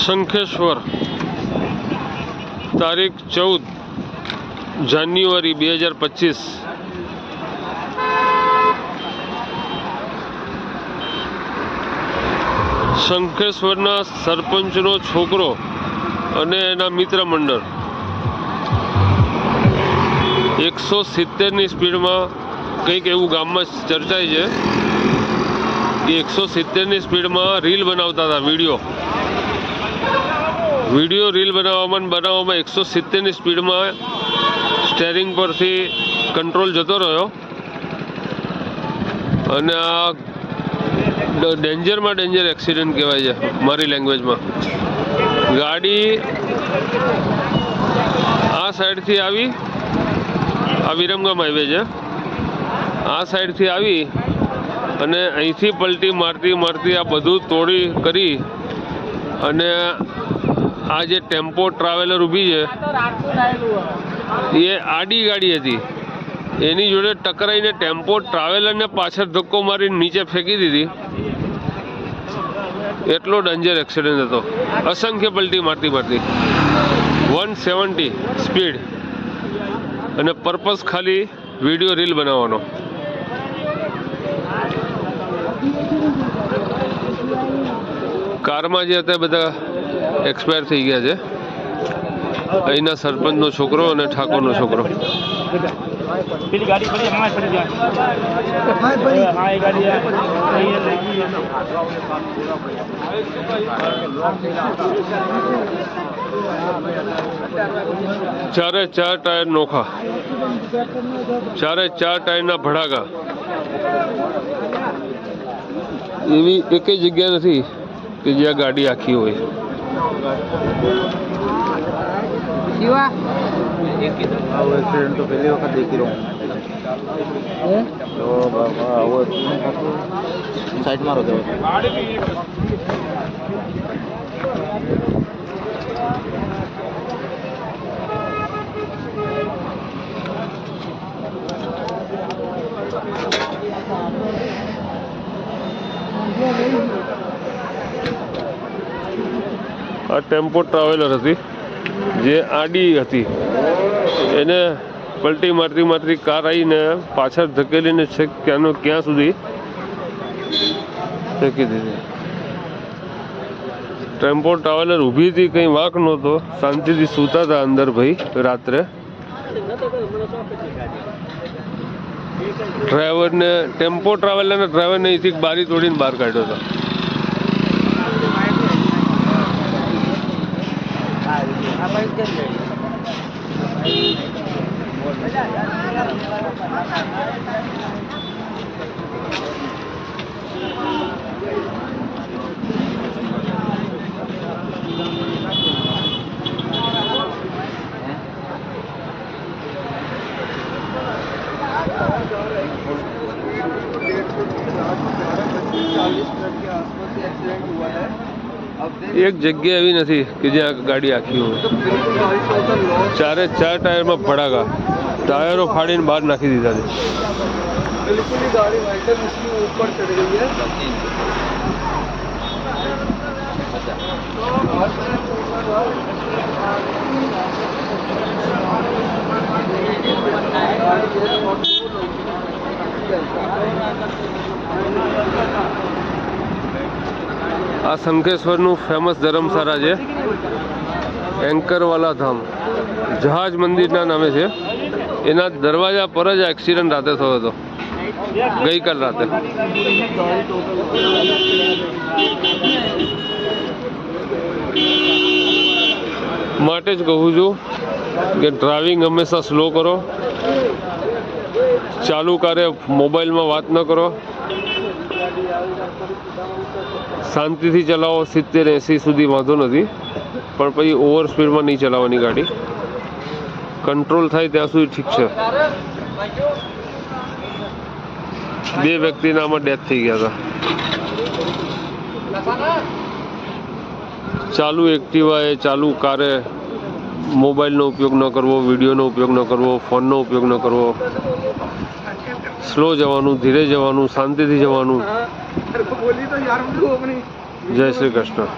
શંખેશ્વર તારીખ 14 જાન્યુઆરી 2025 શંખેશ્વરના સરપંચનો છોકરો અને એના મિત્ર મંડળ 170ની સ્પીડમાં કંઈક એવું ગામમાં ચર્ચાય છે કે 170ની સ્પીડમાં રીલ બનાવતા હતા. વિડીયો રીલ બનાવવામાં 170ની સ્પીડમાં સ્ટેરિંગ પરથી કંટ્રોલ જતો રહ્યો અને આ ડેન્જરમાં ડેન્જર એક્સિડન્ટ કહેવાય છે મારી લેંગ્વેજમાં. ગાડી આ સાઈડથી આવી, આ વિરમગામ હાઈવે છે, આ સાઈડથી આવી અને અહીંથી પલટી મારતી આ બધું તોડી કરી અને આ જે ટેમ્પો ટ્રાવેલર ઊભી છે એ આડી ગાડી હતી, એની જોડે ટકરાઈને ટેમ્પો ટ્રાવેલરને પાછળ ધક્કો મારીને નીચે ફેંકી દીધી. એટલો ડેન્જર એક્સિડન્ટ હતો. અસંખ્ય પલટી મારતી 170 સ્પીડ અને પર્પઝ ખાલી વિડીયો રીલ બનાવવાનો. કારમાં જે હતા બધા એક્સપાયર થઈ ગયા છે. અહીંના સરપંચનો છોકરો અને ઠાકોરનો છોકરો. ચારે ચાર ટાયર નોખા, ચારે ચાર ટાયરના ભડાકા. એવી એકેય જગ્યા નથી કે જ્યાં ગાડી આખી હોય. एक्सीडेंट तो पहली वक्त देख रहा हूँ तो बाबा वो साइड मारो दो. આ ટેમ્પો ટ્રાવેલર હતી જે આડી હતી, એને પલટી મારતી કાર આવીને પાછળ ધકેલીને છેક ક્યાં સુધી ફેંકી દીધી. ટેમ્પો ટ્રાવેલર ઊભી હતી, કંઈ વાંક નહોતો, શાંતિથી સૂતા હતા અંદર ભાઈ રાત્રે. ડ્રાઈવરને ટેમ્પો ટ્રાવેલરના ડ્રાઈવરને અહીંથી બારી તોડીને બહાર કાઢ્યો હતો. એક જગ્યા એવી નથી કે જ્યાં ગાડી આખી હોય. ચારે ચાર ટાયરમાં ભડાકા, ટાયરો ફાડીને બહાર નાખી દીધા છે. આ શંખેશ્વરનું ફેમસ ધર્મશાળા છે, એન્કરવાલા ધામ, જહાજ મંદિરના નામે છે. એના દરવાજા પર જ આ એક્સિડન્ટ રાતે થયો હતો, ગઈકાલ રાતે. માટે જ કહું છું કે ડ્રાઇવિંગ હંમેશા સ્લો કરો, ચાલુ કારે મોબાઈલમાં વાત ન કરો, શાંતિથી ચલાવો. 70-80 સુધી વાંધો નથી, પણ પછી ઓવર સ્પીડમાં નહીં ચલાવવાની ગાડી. કંટ્રોલ થાય ત્યાં સુધી ઠીક છે. 2 વ્યક્તિના આમાં ડેથ થઈ ગયા હતા. ચાલુ એક્ટિવાએ, ચાલુ કારે મોબાઈલનો ઉપયોગ ન કરવો, વિડીયોનો ઉપયોગ ન કરવો, ફોનનો ઉપયોગ ન કરવો. સ્લો જવાનું, ધીરે જવાનું, શાંતિથી જવાનું. જય શ્રી કૃષ્ણ.